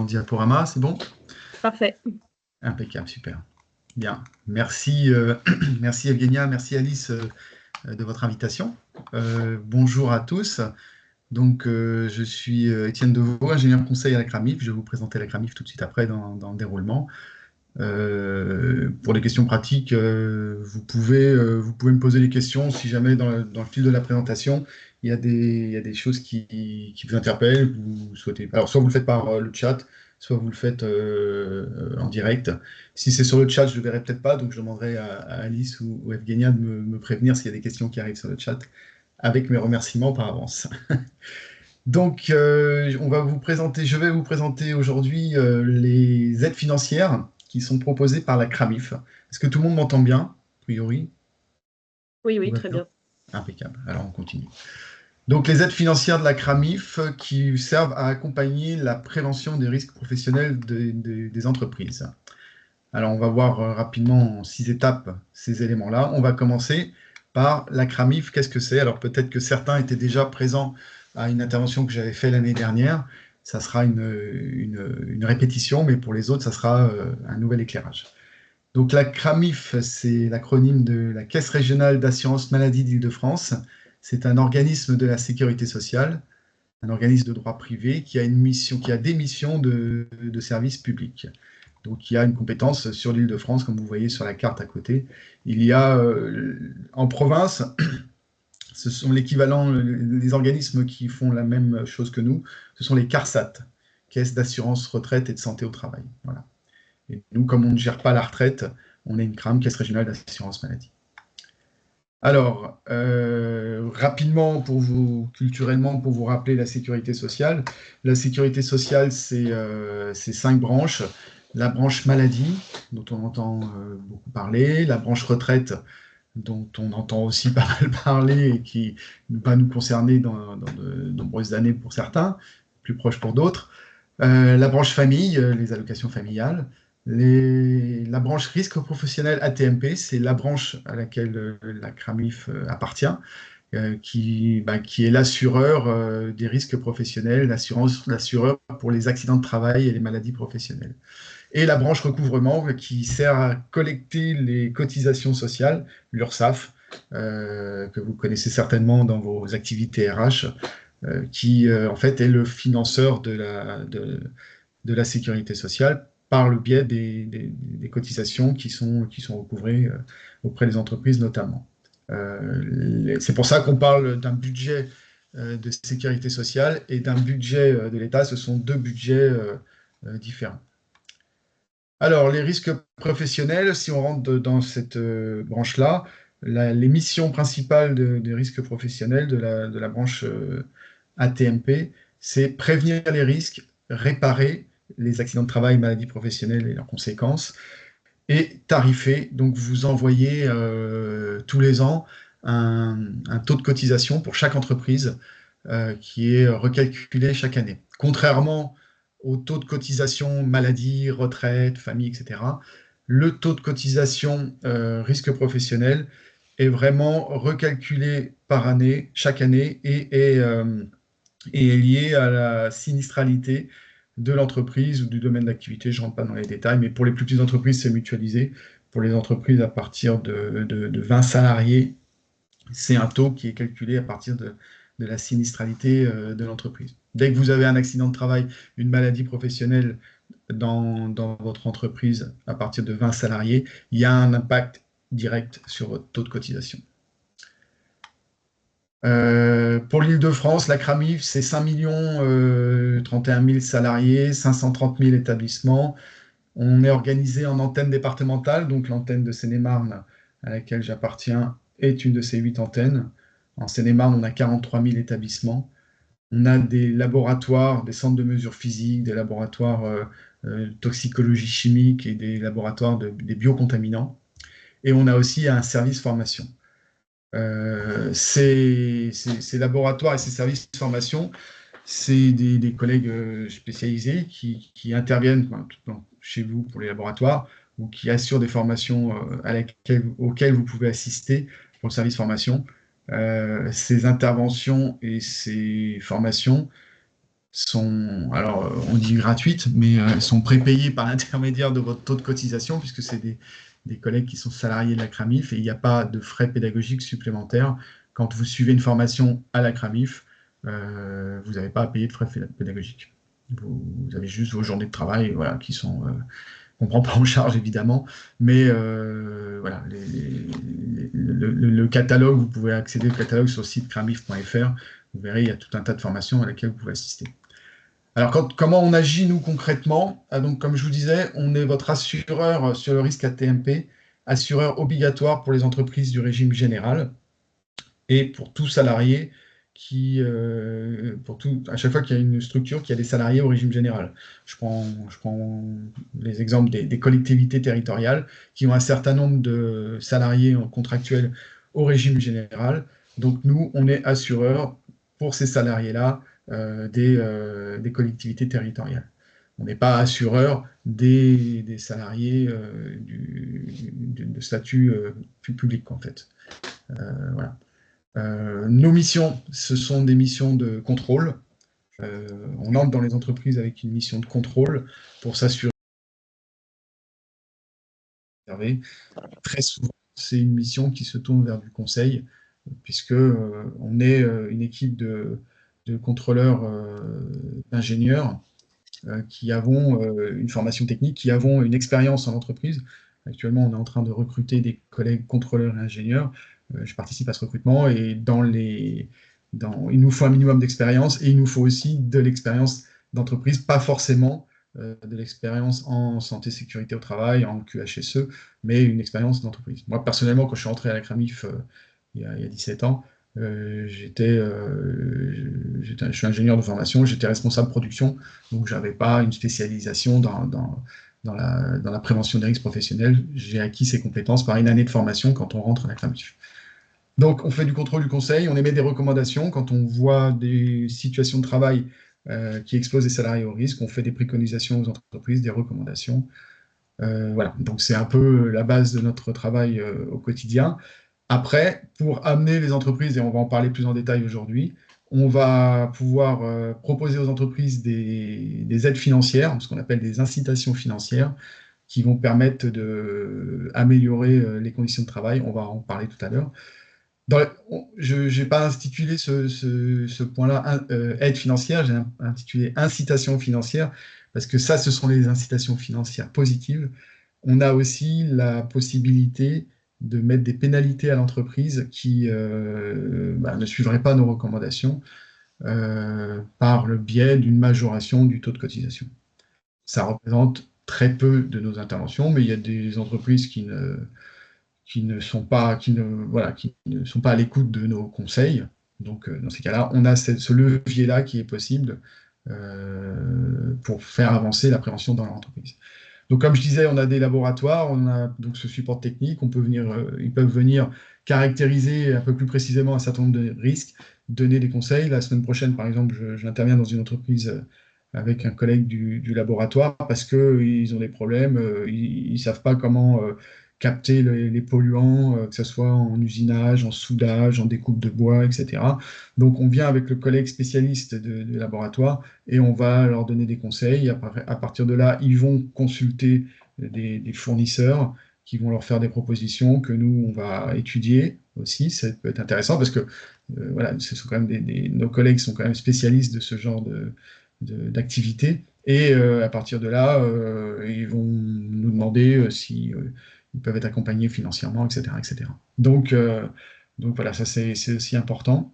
diaporama, c'est bon? Parfait. Impeccable, super. Bien. Merci, merci Evgenia, merci Alice de votre invitation. Bonjour à tous. Donc, je suis Étienne Deveau, ingénieur conseil à la CRAMIF. Je vais vous présenter la CRAMIF tout de suite après dans le déroulement. Pour les questions pratiques, vous pouvez me poser des questions si jamais dans le fil de la présentation, il y a des choses qui vous interpellent, vous souhaitez. Alors, soit vous le faites par le chat, soit vous le faites en direct. Si c'est sur le chat, je ne le verrai peut-être pas, donc je demanderai à Alice ou Evgenia de me prévenir s'il y a des questions qui arrivent sur le chat, avec mes remerciements par avance. Donc, je vais vous présenter aujourd'hui les aides financières qui sont proposées par la CRAMIF. Est-ce que tout le monde m'entend bien, a priori? Oui, Tout oui, va très bien. bien. Impeccable. Alors, on continue. Donc, les aides financières de la CRAMIF qui servent à accompagner la prévention des risques professionnels des entreprises. Alors, on va voir rapidement en 6 étapes ces éléments-là. On va commencer par la CRAMIF. Qu'est-ce que c'est? Alors, peut-être que certains étaient déjà présents à une intervention que j'avais faite l'année dernière. Ça sera une répétition, mais pour les autres, ça sera un nouvel éclairage. Donc, la CRAMIF, c'est l'acronyme de la Caisse régionale d'assurance maladie d'Île-de-France. C'est un organisme de la sécurité sociale, un organisme de droit privé qui a des missions de service public. Donc, il y a une compétence sur l'Île-de-France, comme vous voyez sur la carte à côté. Il y a en province, ce sont l'équivalent, les organismes qui font la même chose que nous, ce sont les CARSAT, Caisses d'assurance retraite et de santé au travail. Voilà. Et nous, comme on ne gère pas la retraite, on est une CRAM, Caisse régionale d'assurance maladie. Alors, rapidement, culturellement, pour vous rappeler la sécurité sociale. La sécurité sociale, c'est 5 branches. La branche maladie, dont on entend beaucoup parler. La branche retraite, dont on entend aussi pas mal parler et qui va nous concerner dans de nombreuses années pour certains, plus proches pour d'autres. La branche famille, les allocations familiales. La branche risque professionnel ATMP, c'est la branche à laquelle la CRAMIF appartient, qui est l'assureur des risques professionnels, l'assureur pour les accidents de travail et les maladies professionnelles. Et la branche recouvrement qui sert à collecter les cotisations sociales, l'URSSAF, que vous connaissez certainement dans vos activités RH, qui en fait est le financeur de la sécurité sociale par le biais des cotisations qui sont recouvrées auprès des entreprises notamment. C'est pour ça qu'on parle d'un budget de sécurité sociale et d'un budget de l'État. Ce sont deux budgets différents. Alors, les risques professionnels, si on rentre dans cette branche-là, les missions principales des risques professionnels de la branche ATMP, c'est prévenir les risques, réparer les accidents de travail, maladies professionnelles et leurs conséquences, et tarifer. Donc, vous envoyez tous les ans un taux de cotisation pour chaque entreprise qui est recalculé chaque année. Contrairement au taux de cotisation maladie, retraite, famille, etc., le taux de cotisation risque professionnel est vraiment recalculé par année, chaque année, et est lié à la sinistralité de l'entreprise ou du domaine d'activité. Je ne rentre pas dans les détails, mais pour les plus petites entreprises, c'est mutualisé. Pour les entreprises à partir de 20 salariés, c'est un taux qui est calculé à partir de la sinistralité de l'entreprise. Dès que vous avez un accident de travail, une maladie professionnelle dans votre entreprise à partir de 20 salariés, il y a un impact direct sur votre taux de cotisation. Pour l'Île-de-France, la CRAMIF, c'est 5 31 000 salariés, 530 000 établissements. On est organisé en antenne départementale, donc l'antenne de Seine-et-Marne, à laquelle j'appartiens, est une de ces 8 antennes. En Seine-et-Marne, on a 43 000 établissements. On a des laboratoires, des centres de mesure physique, des laboratoires toxicologie chimique et des laboratoires des biocontaminants. Et on a aussi un service formation. Ces laboratoires et ces services de formation, c'est des collègues spécialisés qui interviennent chez vous pour les laboratoires ou qui assurent des formations auxquelles vous pouvez assister pour le service formation. Ces interventions et ces formations sont, alors on dit gratuites, mais elles sont prépayées par l'intermédiaire de votre taux de cotisation, puisque c'est des collègues qui sont salariés de la CRAMIF, et il n'y a pas de frais pédagogiques supplémentaires. Quand vous suivez une formation à la CRAMIF, vous n'avez pas à payer de frais pédagogiques. Vous avez juste vos journées de travail, voilà, qui sont qu'on ne prend pas en charge évidemment, mais voilà, le catalogue, vous pouvez accéder au catalogue sur le site cramif.fr. Vous verrez, il y a tout un tas de formations à laquelle vous pouvez assister. Alors, comment on agit, nous, concrètement? Donc, comme je vous disais, on est votre assureur sur le risque AT-MP, assureur obligatoire pour les entreprises du régime général et pour tout salarié à chaque fois qu'il y a une structure qui a des salariés au régime général. Je prends les exemples des collectivités territoriales qui ont un certain nombre de salariés contractuels au régime général. Donc, nous, on est assureur pour ces salariés-là des collectivités territoriales. On n'est pas assureur des salariés de statut public, en fait. Voilà. Nos missions, ce sont des missions de contrôle. On entre dans les entreprises avec une mission de contrôle pour s'assurer. Très souvent, c'est une mission qui se tourne vers du conseil, puisque on est une équipe de contrôleurs, d'ingénieurs qui avons une formation technique, qui avons une expérience en entreprise. Actuellement, on est en train de recruter des collègues contrôleurs et ingénieurs. Je participe à ce recrutement et il nous faut un minimum d'expérience et il nous faut aussi de l'expérience d'entreprise, pas forcément de l'expérience en santé sécurité au travail, en QHSE, mais une expérience d'entreprise. Moi, personnellement, quand je suis entré à la CRAMIF il y a 17 ans, je suis ingénieur de formation, j'étais responsable production, donc je n'avais pas une spécialisation dans la prévention des risques professionnels. J'ai acquis ces compétences par une année de formation quand on rentre à la CRAMIF. Donc, on fait du contrôle du conseil, on émet des recommandations quand on voit des situations de travail qui exposent les salariés au risque, on fait des préconisations aux entreprises, des recommandations. Voilà, donc c'est un peu la base de notre travail au quotidien. Après, pour amener les entreprises, et on va en parler plus en détail aujourd'hui, on va pouvoir proposer aux entreprises des aides financières, ce qu'on appelle des incitations financières, qui vont permettre d'améliorer les conditions de travail. On va en parler tout à l'heure. Je n'ai pas intitulé ce point-là aide financière, j'ai intitulé incitation financière, parce que ça, ce sont les incitations financières positives. On a aussi la possibilité de mettre des pénalités à l'entreprise qui ne suivrait pas nos recommandations par le biais d'une majoration du taux de cotisation. Ça représente très peu de nos interventions, mais il y a des entreprises qui ne sont pas à l'écoute de nos conseils. Donc, dans ces cas-là, on a ce levier-là qui est possible pour faire avancer la prévention dans l'entreprise. Donc, comme je disais, on a des laboratoires, on a donc ce support technique, ils peuvent venir caractériser un peu plus précisément un certain nombre de risques, donner des conseils. La semaine prochaine, par exemple, j'interviens dans une entreprise avec un collègue du laboratoire parce qu'ils ont des problèmes, ils ne savent pas comment capter les polluants, que ce soit en usinage, en soudage, en découpe de bois, etc. Donc, on vient avec le collègue spécialiste du laboratoire et on va leur donner des conseils. À partir de là, ils vont consulter des fournisseurs qui vont leur faire des propositions que nous, on va étudier aussi. Ça peut être intéressant parce que voilà, ce sont quand même nos collègues sont quand même spécialistes de ce genre d'activité. Et à partir de là, ils vont nous demander si ils peuvent être accompagnés financièrement, etc. etc. Donc voilà, ça c'est aussi important.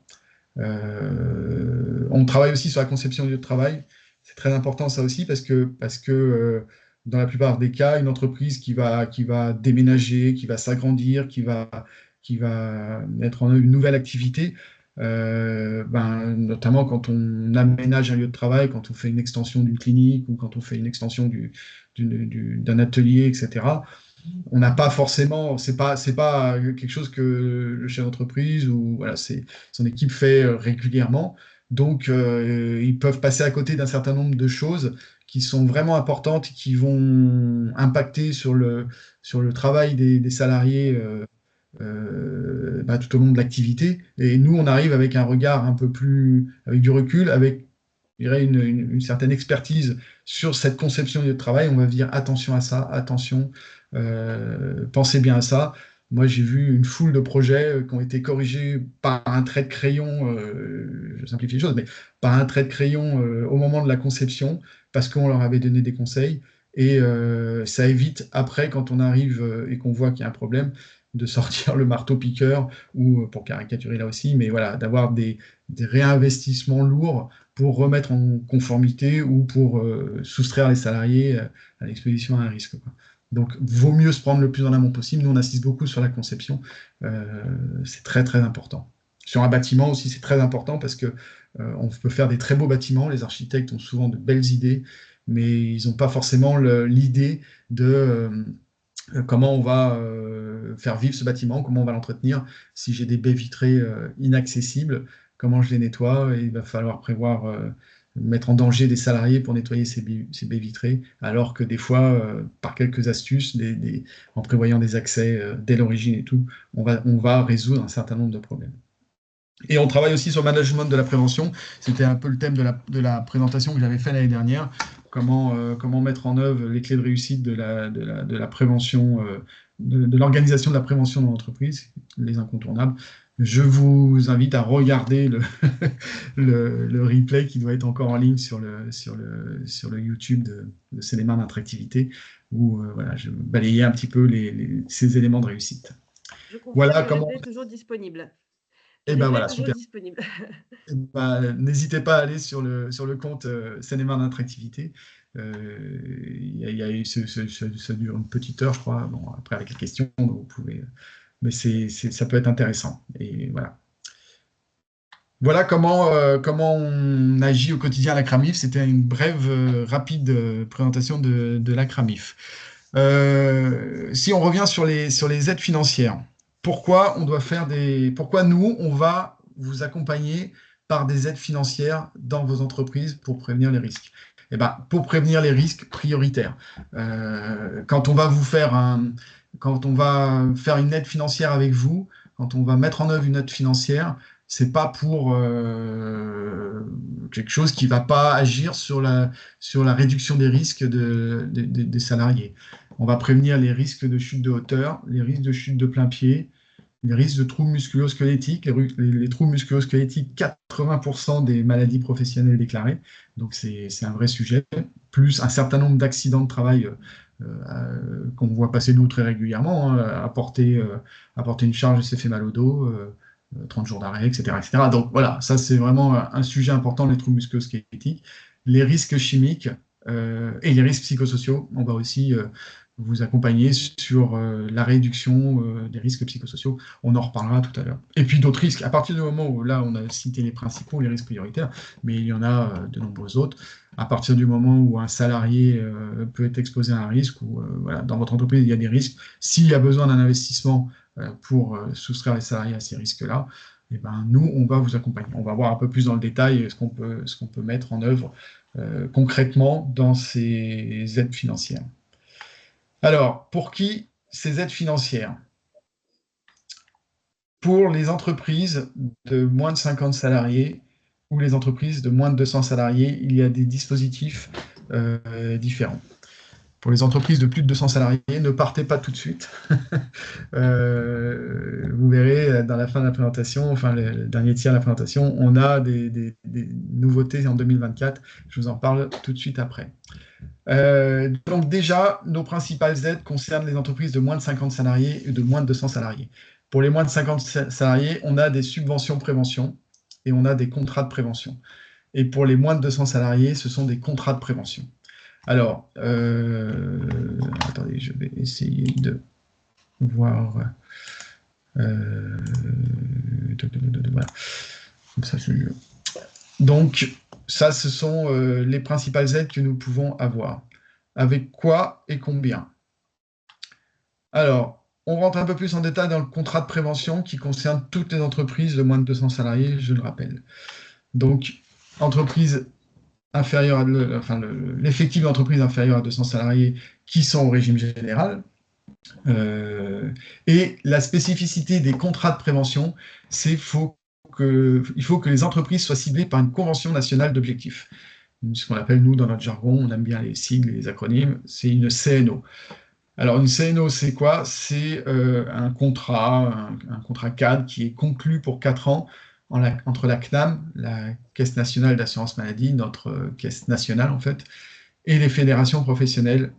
On travaille aussi sur la conception du lieu de travail. C'est très important ça aussi parce que dans la plupart des cas, une entreprise qui va déménager, qui va s'agrandir, qui va mettre en œuvre une nouvelle activité, notamment quand on aménage un lieu de travail, quand on fait une extension d'une clinique ou quand on fait une extension d'un atelier, etc. On n'a pas forcément, c'est pas quelque chose que le chef d'entreprise ou voilà, son équipe fait régulièrement. Donc, ils peuvent passer à côté d'un certain nombre de choses qui sont vraiment importantes, qui vont impacter sur le travail des salariés tout au long de l'activité. Et nous, on arrive avec un regard un peu plus, avec du recul, avec je dirais une certaine expertise sur cette conception du lieu de travail. On va dire attention à ça, attention, pensez bien à ça. Moi, j'ai vu une foule de projets qui ont été corrigés par un trait de crayon, je simplifie les choses, mais par un trait de crayon au moment de la conception, parce qu'on leur avait donné des conseils. Et ça évite, après, quand on arrive et qu'on voit qu'il y a un problème, de sortir le marteau-piqueur, ou pour caricaturer là aussi, mais voilà, d'avoir des réinvestissements lourds pour remettre en conformité ou pour soustraire les salariés à l'exposition à un risque, quoi. Donc, vaut mieux se prendre le plus en amont possible. Nous, on insiste beaucoup sur la conception. C'est très, très important. Sur un bâtiment aussi, c'est très important parce que on peut faire des très beaux bâtiments. Les architectes ont souvent de belles idées, mais ils n'ont pas forcément l'idée de comment on va faire vivre ce bâtiment, comment on va l'entretenir. Si j'ai des baies vitrées inaccessibles, comment je les nettoie? Et il va falloir prévoir mettre en danger des salariés pour nettoyer ces baies vitrées, alors que des fois, par quelques astuces, en prévoyant des accès dès l'origine et tout, on va résoudre un certain nombre de problèmes. Et on travaille aussi sur le management de la prévention. C'était un peu le thème de la présentation que j'avais fait l'année dernière. Comment mettre en œuvre les clés de réussite de la prévention, de l'organisation de la prévention dans l'entreprise, les incontournables. Je vous invite à regarder le replay qui doit être encore en ligne sur le YouTube de Cinéma d'Interactivité, où voilà, je balayais un petit peu ces éléments de réussite. Je confirme, Voilà le comment. replay est toujours disponible. Et Le ben replay est voilà, toujours super. disponible. N'hésitez pas à aller sur le compte Cinéma d'Interactivité. Ça dure une petite heure, je crois. Bon, après, avec les questions, vous pouvez. Mais ça peut être intéressant. Et voilà. Voilà comment on agit au quotidien à la CRAMIF. C'était une brève, rapide présentation de la CRAMIF. Si on revient sur les aides financières, pourquoi nous, on va vous accompagner par des aides financières dans vos entreprises pour prévenir les risques? Eh ben, pour prévenir les risques prioritaires. Quand on va faire une aide financière avec vous, quand on va mettre en œuvre une aide financière, c'est pas pour quelque chose qui va pas agir sur la réduction des risques des salariés. On va prévenir les risques de chute de hauteur, les risques de chute de plein pied, les risques de troubles musculo-squelettiques. Les troubles musculo-squelettiques, 80% des maladies professionnelles déclarées. Donc, c'est un vrai sujet. Plus un certain nombre d'accidents de travail qu'on voit passer nous très régulièrement. Apporter une charge, s'est fait mal au dos. 30 jours d'arrêt, etc., etc. Donc voilà, ça c'est vraiment un sujet important, les troubles musculo-squelettiques. Les risques chimiques et les risques psychosociaux, on va aussi vous accompagner sur la réduction des risques psychosociaux. On en reparlera tout à l'heure. Et puis d'autres risques, à partir du moment où là on a cité les principaux, les risques prioritaires, mais il y en a de nombreux autres. À partir du moment où un salarié peut être exposé à un risque, ou voilà, dans votre entreprise il y a des risques, s'il y a besoin d'un investissement pour soustraire les salariés à ces risques-là, eh ben, nous, on va vous accompagner. On va voir un peu plus dans le détail ce qu'on peut mettre en œuvre concrètement dans ces aides financières. Alors, pour qui ces aides financières? Pour les entreprises de moins de 50 salariés ou les entreprises de moins de 200 salariés, il y a des dispositifs différents. Pour les entreprises de plus de 200 salariés, ne partez pas tout de suite. Vous verrez dans la fin de la présentation, enfin le dernier tiers de la présentation, on a des nouveautés en 2024. Je vous en parle tout de suite après. Donc déjà, nos principales aides concernent les entreprises de moins de 50 salariés et de moins de 200 salariés. Pour les moins de 50 salariés, on a des subventions prévention et on a des contrats de prévention. Et pour les moins de 200 salariés, ce sont des contrats de prévention. Alors, attendez, je vais essayer de voir. Voilà. Comme ça, c'est mieux. Donc, ça, ce sont les principales aides que nous pouvons avoir. Avec quoi et combien? Alors, on rentre un peu plus en détail dans le contrat de prévention qui concerne toutes les entreprises de moins de 200 salariés, je le rappelle. Donc, entreprise inférieur l'effectif d'entreprise inférieur à 200 salariés qui sont au régime général. Et la spécificité des contrats de prévention, c'est qu'il faut que les entreprises soient ciblées par une convention nationale d'objectifs. Ce qu'on appelle, nous, dans notre jargon, on aime bien les sigles et les acronymes, c'est une CNO. Alors, une CNO, c'est quoi? C'est un contrat cadre qui est conclu pour 4 ans entre la CNAM, la Caisse nationale d'assurance maladie, notre caisse nationale en fait, et les fédérations professionnelles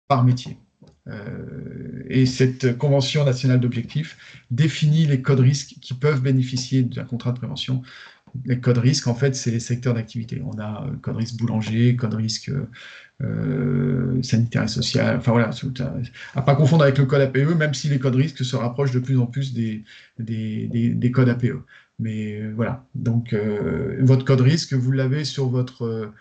par métier. Et cette convention nationale d'objectifs définit les codes risques qui peuvent bénéficier d'un contrat de prévention. Les codes risques, en fait, c'est les secteurs d'activité. On a code risque boulanger, code risque sanitaire et social. Enfin voilà, à pas confondre avec le code APE, même si les codes risques se rapprochent de plus en plus des codes APE. Mais voilà, donc votre code risque, vous l'avez sur votre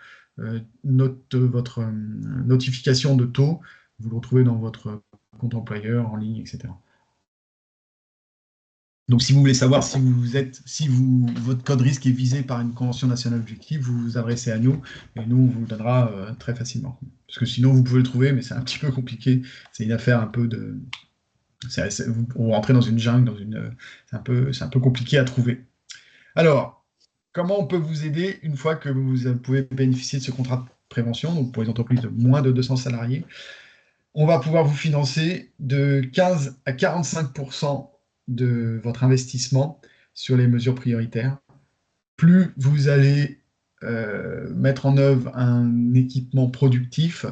notification de taux. Vous le retrouvez dans votre compte employeur en ligne, etc. Donc, si vous voulez savoir si votre code risque est visé par une convention nationale objective, vous vous adressez à nous et nous, on vous le donnera très facilement. Parce que sinon, vous pouvez le trouver, mais c'est un petit peu compliqué. C'est une affaire un peu de... Vous rentrez dans une jungle, c'est un peu compliqué à trouver. Alors, comment on peut vous aider une fois que vous pouvez bénéficier de ce contrat de prévention, donc pour les entreprises de moins de 200 salariés? On va pouvoir vous financer de 15 à 45% de votre investissement sur les mesures prioritaires. Plus vous allez mettre en œuvre un équipement productif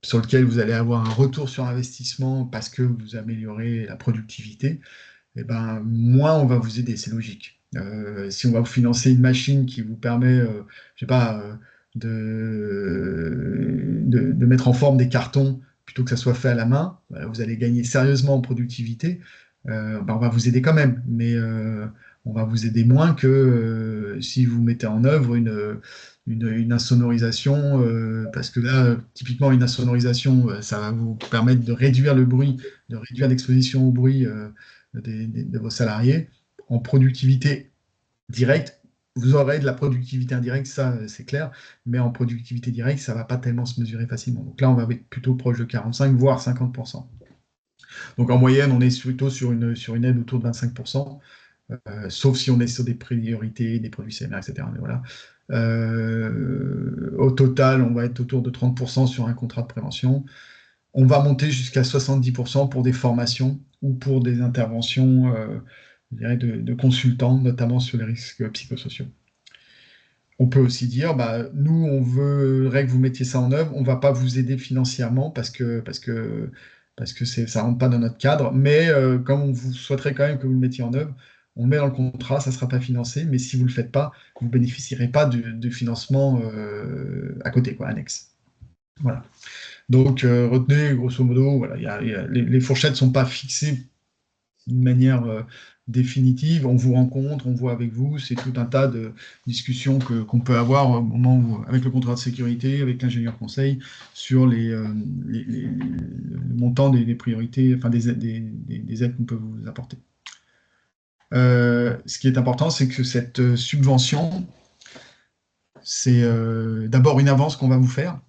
sur lequel vous allez avoir un retour sur investissement parce que vous améliorez la productivité, et ben, moins on va vous aider, c'est logique. Si on va vous financer une machine qui vous permet, je sais pas, de mettre en forme des cartons plutôt que ça soit fait à la main, vous allez gagner sérieusement en productivité. Ben, on va vous aider quand même, mais on va vous aider moins que si vous mettez en œuvre une insonorisation, parce que là, typiquement, une insonorisation, ça va vous permettre de réduire le bruit, de réduire l'exposition au bruit de vos salariés. En productivité directe, vous aurez de la productivité indirecte, ça c'est clair, mais en productivité directe, ça ne va pas tellement se mesurer facilement. Donc là, on va être plutôt proche de 45, voire 50%. Donc en moyenne, on est plutôt sur une aide autour de 25%, sauf si on est sur des priorités, des produits CMR, etc. Mais voilà. Au total, on va être autour de 30% sur un contrat de prévention. On va monter jusqu'à 70% pour des formations ou pour des interventions je dirais de consultants, notamment sur les risques psychosociaux. On peut aussi dire, bah, nous, on voudrait que vous mettiez ça en œuvre, on ne va pas vous aider financièrement parce que ça ne rentre pas dans notre cadre, mais comme on vous souhaiterait quand même que vous le mettiez en œuvre, on le met dans le contrat, ça ne sera pas financé, mais si vous ne le faites pas, vous ne bénéficierez pas du financement à côté, quoi, annexe. Voilà. Donc, retenez, grosso modo, voilà, les fourchettes ne sont pas fixées d'une manière définitive. On vous rencontre, on voit avec vous, c'est tout un tas de discussions qu'on peut avoir au moment où, avec le contrat de sécurité, avec l'ingénieur conseil, sur le montant des priorités, enfin des aides qu'on peut vous apporter. Ce qui est important, c'est que cette subvention, c'est d'abord une avance qu'on va vous faire,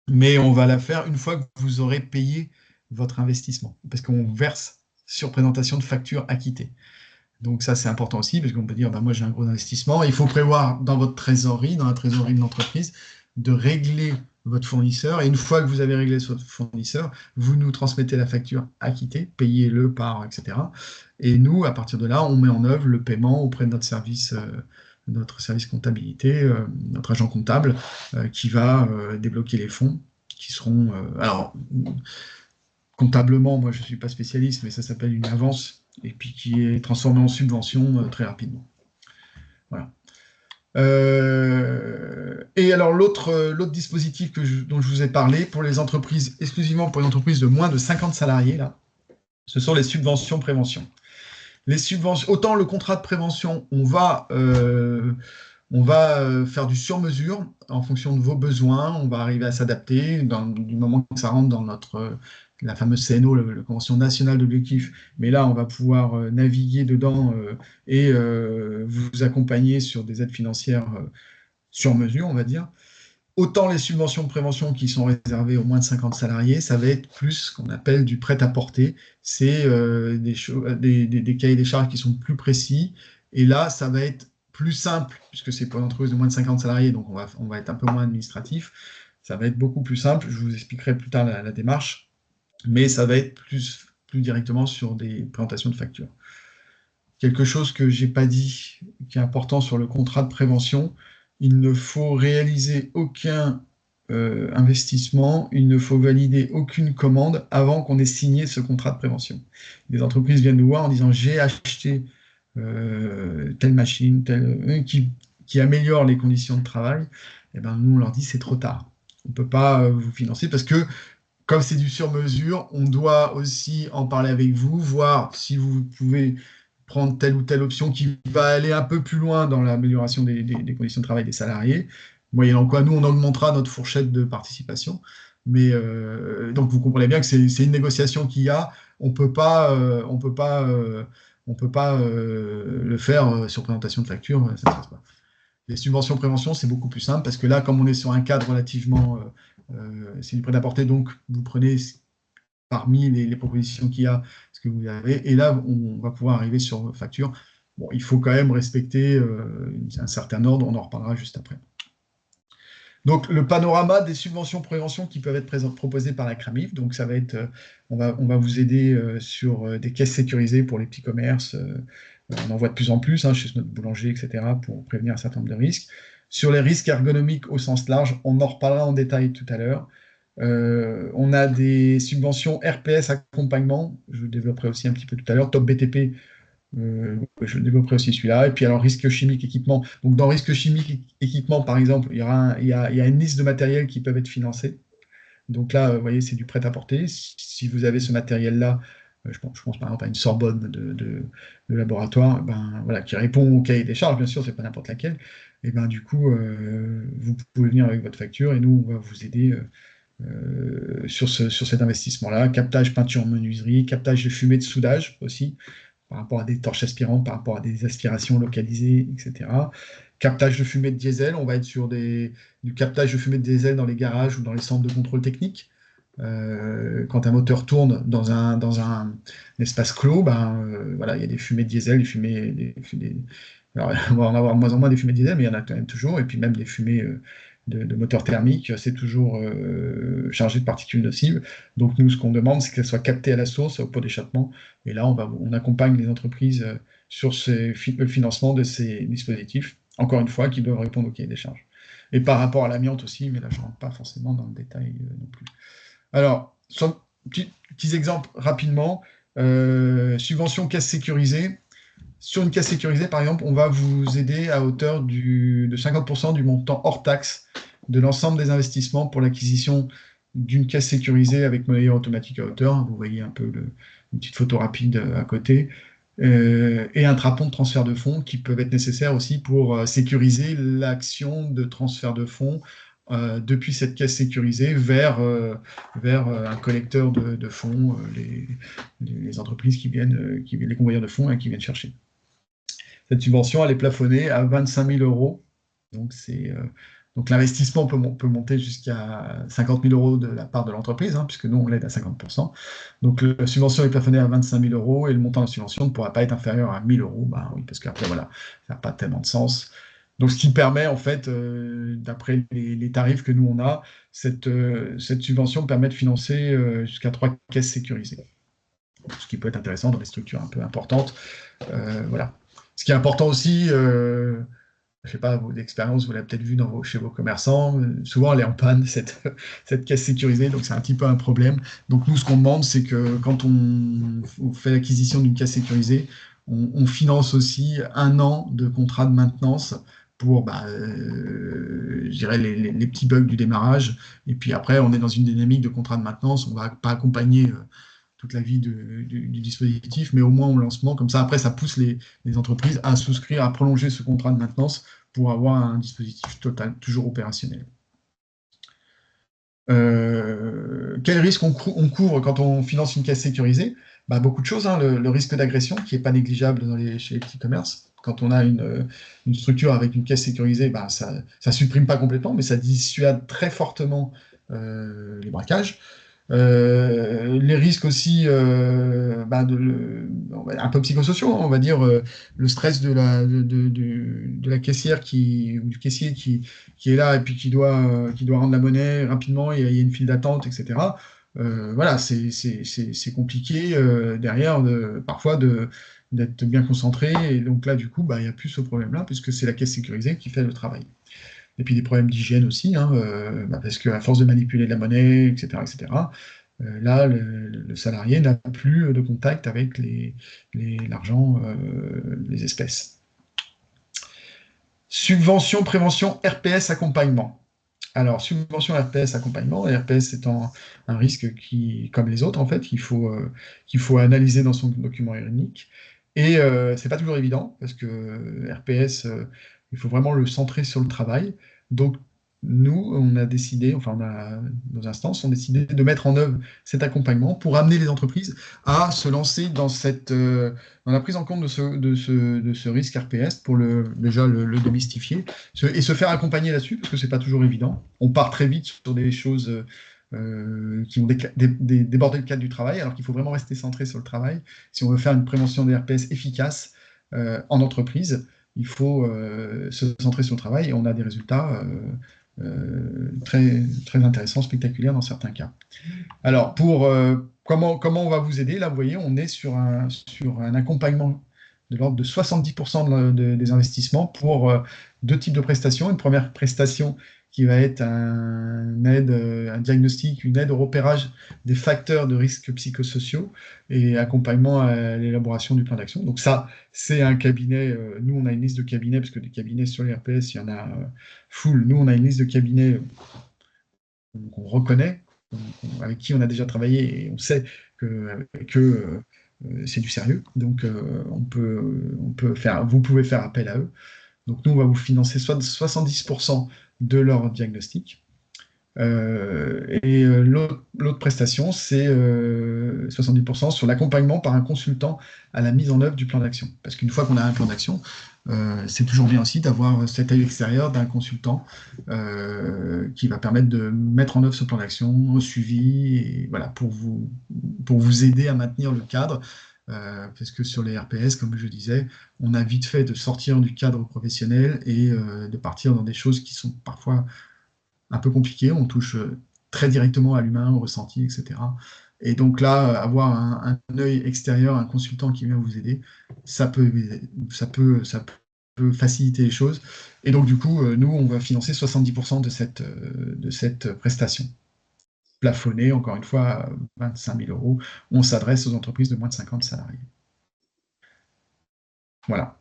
mais on va la faire une fois que vous aurez payé votre investissement, parce qu'on verse sur présentation de factures acquittées. Donc ça, c'est important aussi, parce qu'on peut dire, bah, moi j'ai un gros investissement, il faut prévoir dans votre trésorerie, dans la trésorerie de l'entreprise, de régler votre fournisseur, et une fois que vous avez réglé votre fournisseur, vous nous transmettez la facture acquittée, payez-le par, etc. Et nous, à partir de là, on met en œuvre le paiement auprès de notre service comptabilité, notre agent comptable, qui va débloquer les fonds, qui seront... alors, comptablement, moi je ne suis pas spécialiste, mais ça s'appelle une avance, et puis qui est transformée en subvention très rapidement. Voilà. Et alors l'autre dispositif dont je vous ai parlé, pour les entreprises, exclusivement pour les entreprises de moins de 50 salariés, là, ce sont les subventions prévention. Les subventions, autant le contrat de prévention, on va faire du sur-mesure en fonction de vos besoins, on va arriver à s'adapter du moment que ça rentre dans la fameuse CNO, la Convention nationale d'objectifs. Mais là, on va pouvoir naviguer dedans et vous accompagner sur des aides financières sur mesure, on va dire. Autant les subventions de prévention qui sont réservées aux moins de 50 salariés, ça va être plus ce qu'on appelle du prêt-à-porter. C'est des cahiers des charges qui sont plus précis Et là, ça va être plus simple, puisque c'est pour une entreprise de moins de 50 salariés, donc on va être un peu moins administratif. Ça va être beaucoup plus simple. Je vous expliquerai plus tard la démarche, mais ça va être plus directement sur des présentations de factures. Quelque chose que je n'ai pas dit, qui est important sur le contrat de prévention, il ne faut réaliser aucun investissement, il ne faut valider aucune commande avant qu'on ait signé ce contrat de prévention. Les entreprises viennent nous voir en disant j'ai acheté telle machine, qui améliore les conditions de travail. Et ben, nous, on leur dit c'est trop tard. On ne peut pas vous financer parce que comme c'est du sur-mesure, on doit aussi en parler avec vous, voir si vous pouvez prendre telle ou telle option qui va aller un peu plus loin dans l'amélioration des conditions de travail des salariés, moyennant quoi nous, on augmentera notre fourchette de participation. Mais donc, vous comprenez bien que c'est une négociation qu'il y a. On peut pas, le faire sur présentation de facture, ça ne se passe pas. Les subventions prévention, c'est beaucoup plus simple parce que là, comme on est sur un cadre relativement, c'est du prêt-à-porter, donc vous prenez parmi les propositions qu'il y a ce que vous avez, et là, on va pouvoir arriver sur facture. Bon, il faut quand même respecter un certain ordre, on en reparlera juste après. Donc, le panorama des subventions prévention qui peuvent être proposées par la CRAMIF, donc ça va être, on va vous aider sur des caisses sécurisées pour les petits commerces, on en voit de plus en plus chez notre boulanger, etc., pour prévenir un certain nombre de risques. Sur les risques ergonomiques au sens large, on en reparlera en détail tout à l'heure. On a des subventions RPS accompagnement, je le développerai aussi un petit peu tout à l'heure, Top BTP, je développerai aussi celui-là. Et puis alors, risque chimique, équipement. Donc dans risque chimique, équipement, par exemple, il y a une liste de matériels qui peuvent être financés. Donc là, vous voyez, c'est du prêt-à-porter. Si vous avez ce matériel-là, je pense par exemple à une Sorbonne de laboratoire, ben, voilà, qui répond au cahier des charges, bien sûr, c'est pas n'importe laquelle. Et ben du coup, vous pouvez venir avec votre facture et nous, on va vous aider sur cet investissement-là. Captage, peinture, menuiserie, captage de fumée de soudage aussi, par rapport à des torches aspirantes, par rapport à des aspirations localisées, etc. Captage de fumée de diesel, on va être sur du captage de fumée de diesel dans les garages ou dans les centres de contrôle technique. Quand un moteur tourne dans un espace clos, voilà, il y a des fumées de diesel, alors, on va en avoir de moins en moins des fumées de diesel, mais il y en a quand même toujours, et puis même des fumées de moteurs thermiques, c'est toujours chargé de particules nocives. Donc nous, ce qu'on demande, c'est qu'elles soient captées à la source, au pot d'échappement, et là, on accompagne les entreprises sur le financement de ces dispositifs, encore une fois, qui doivent répondre au cahier des charges. Et par rapport à l'amiante aussi, mais là, je ne rentre pas forcément dans le détail non plus. Alors, petits exemples rapidement. Subvention caisse sécurisée. Sur une caisse sécurisée, par exemple, on va vous aider à hauteur de 50% du montant hors taxe de l'ensemble des investissements pour l'acquisition d'une caisse sécurisée avec monnayeur automatique à hauteur. Vous voyez un peu une petite photo rapide à côté. Et un trapon de transfert de fonds qui peuvent être nécessaires aussi pour sécuriser l'action de transfert de fonds depuis cette caisse sécurisée vers un collecteur de fonds, les entreprises qui viennent, les convoyeurs de fonds qui viennent chercher. Cette subvention, elle est plafonnée à 25 000 €. Donc l'investissement peut monter jusqu'à 50 000 € de la part de l'entreprise, puisque nous, on l'aide à 50%. Donc la subvention est plafonnée à 25 000 € et le montant de la subvention ne pourra pas être inférieur à 1 000 €. Oui, parce qu'après, voilà, ça n'a pas tellement de sens. Donc ce qui permet, en fait, d'après les tarifs que nous, on a, cette subvention permet de financer jusqu'à 3 caisses sécurisées. Ce qui peut être intéressant dans des structures un peu importantes. Voilà. Ce qui est important aussi, je ne sais pas, vos expériences, vous l'avez peut-être vu chez vos commerçants, souvent elle est en panne, cette caisse sécurisée, donc c'est un petit peu un problème. Donc nous, ce qu'on demande, c'est que quand on fait l'acquisition d'une caisse sécurisée, on finance aussi 1 an de contrat de maintenance pour, je dirais, les petits bugs du démarrage. Et puis après, on est dans une dynamique de contrat de maintenance, on ne va pas accompagner toute la vie du dispositif, mais au moins au lancement. Comme ça, après, ça pousse les entreprises à souscrire, à prolonger ce contrat de maintenance pour avoir un dispositif toujours opérationnel. Quel risque on couvre quand on finance une caisse sécurisée? Beaucoup de choses. Le risque d'agression, qui n'est pas négligeable chez les petits commerces. Quand on a une structure avec une caisse sécurisée, ça ne supprime pas complètement, mais ça dissuade très fortement les braquages. Les risques aussi un peu psychosociaux, hein, on va dire le stress de la caissière ou du caissier qui est là et puis qui doit rendre la monnaie rapidement et il y a une file d'attente, etc. Voilà, c'est compliqué derrière parfois d'être bien concentré et donc là du coup il n'y a plus ce problème-là puisque c'est la caisse sécurisée qui fait le travail. Et puis des problèmes d'hygiène aussi, hein, parce qu'à force de manipuler de la monnaie, etc., là, le salarié n'a plus de contact avec l'argent, les espèces. Subvention, prévention, RPS, accompagnement. Alors, subvention, RPS, accompagnement, RPS étant un risque qui, comme les autres, en fait, qu'il faut analyser dans son document unique. Et c'est pas toujours évident, parce que RPS, il faut vraiment le centrer sur le travail. Donc, nous, on a décidé, enfin, nos instances ont décidé de mettre en œuvre cet accompagnement pour amener les entreprises à se lancer dans la prise en compte de ce risque RPS pour déjà le démystifier et se faire accompagner là-dessus, parce que c'est pas toujours évident. On part très vite sur des choses qui vont déborder le cadre du travail, alors qu'il faut vraiment rester centré sur le travail. Si on veut faire une prévention des RPS efficace en entreprise, il faut se centrer sur le travail et on a des résultats très, très intéressants, spectaculaires dans certains cas. Alors, comment on va vous aider? Là, vous voyez, on est sur un accompagnement de l'ordre de 70% des investissements pour deux types de prestations. Une première prestation qui va être un diagnostic, une aide au repérage des facteurs de risques psychosociaux et accompagnement à l'élaboration du plan d'action. Donc ça, c'est un cabinet. Nous, on a une liste de cabinets, parce que des cabinets sur les RPS, il y en a full. Nous, on a une liste de cabinets qu'on reconnaît, avec qui on a déjà travaillé et on sait que c'est du sérieux. Donc, vous pouvez faire appel à eux. Donc, nous, on va vous financer soit 70% de leur diagnostic. L'autre prestation, c'est 70% sur l'accompagnement par un consultant à la mise en œuvre du plan d'action. Parce qu'une fois qu'on a un plan d'action, c'est toujours bien aussi d'avoir cet œil extérieur d'un consultant qui va permettre de mettre en œuvre ce plan d'action, suivi, et voilà, pour vous aider à maintenir le cadre. Parce que sur les RPS, comme je disais, on a vite fait de sortir du cadre professionnel et de partir dans des choses qui sont parfois un peu compliquées. On touche très directement à l'humain, au ressenti, etc. Et donc là, avoir un œil extérieur, un consultant qui vient vous aider, ça peut faciliter les choses. Et donc, du coup, nous, on va financer 70% de cette prestation. Plafonnée, encore une fois, à 25 000 euros. On s'adresse aux entreprises de moins de 50 salariés. Voilà.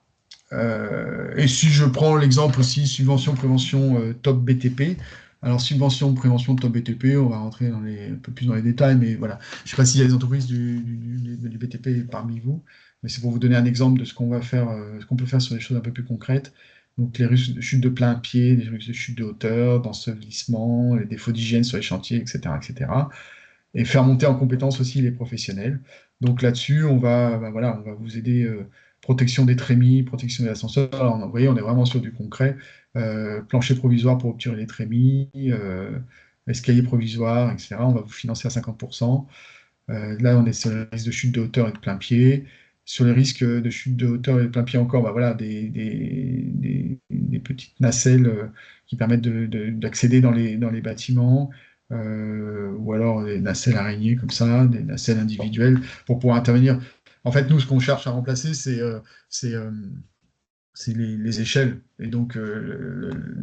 Et si je prends l'exemple aussi, subvention, prévention, top BTP. Alors, subvention, prévention, top BTP, on va rentrer un peu plus dans les détails, mais voilà. Je ne sais pas s'il y a des entreprises du BTP parmi vous, mais c'est pour vous donner un exemple de ce qu'on va faire, ce qu'on peut faire sur des choses un peu plus concrètes. Donc, les risques de chute de plein pied, les risques de chute de hauteur, d'ensevelissement, les défauts d'hygiène sur les chantiers, etc., etc. Et faire monter en compétence aussi les professionnels. Donc là-dessus, voilà, on va vous aider, protection des trémies, protection des ascenseurs. Alors, vous voyez, on est vraiment sur du concret. Plancher provisoire pour obturer les trémies, escalier provisoire, etc. On va vous financer à 50%. Là, on est sur les risques de chute de hauteur et de plein pied. Sur les risques de chute de hauteur et de plein pied encore, voilà, des petites nacelles qui permettent d'accéder dans les bâtiments, ou alors des nacelles araignées comme ça, des nacelles individuelles pour pouvoir intervenir. En fait, nous, ce qu'on cherche à remplacer, c'est les échelles. Et donc,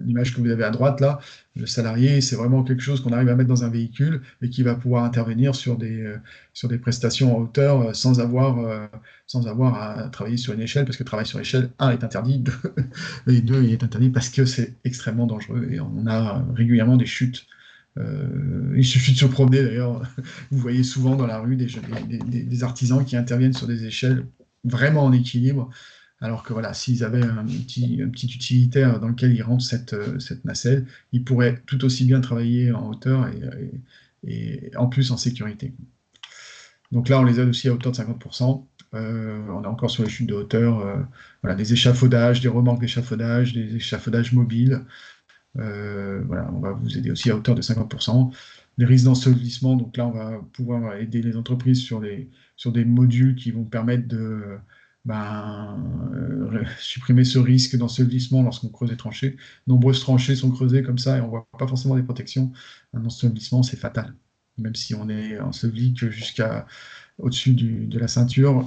l'image que vous avez à droite, là, le salarié, c'est vraiment quelque chose qu'on arrive à mettre dans un véhicule et qui va pouvoir intervenir sur des prestations en hauteur sans avoir à travailler sur une échelle, parce que travailler sur échelle, un, est interdit, deux, et deux, il est interdit parce que c'est extrêmement dangereux et on a régulièrement des chutes. Il suffit de se promener d'ailleurs. Vous voyez souvent dans la rue des artisans qui interviennent sur des échelles vraiment en équilibre, alors que voilà, s'ils avaient un petit utilitaire dans lequel ils rentrent cette nacelle, ils pourraient tout aussi bien travailler en hauteur et en plus en sécurité. Donc là, on les aide aussi à hauteur de 50%. On est encore sur les chutes de hauteur, voilà, des échafaudages, des remorques d'échafaudage, des échafaudages mobiles. Voilà, on va vous aider aussi à hauteur de 50%. les risques d'ensevelissement. Donc là, on va pouvoir aider les entreprises sur des modules qui vont permettre de supprimer ce risque d'ensevelissement lorsqu'on creuse des tranchées. Nombreuses tranchées sont creusées comme ça et on ne voit pas forcément des protections. Un ensevelissement, c'est fatal. Même si on est enseveli que jusqu'à au-dessus de la ceinture,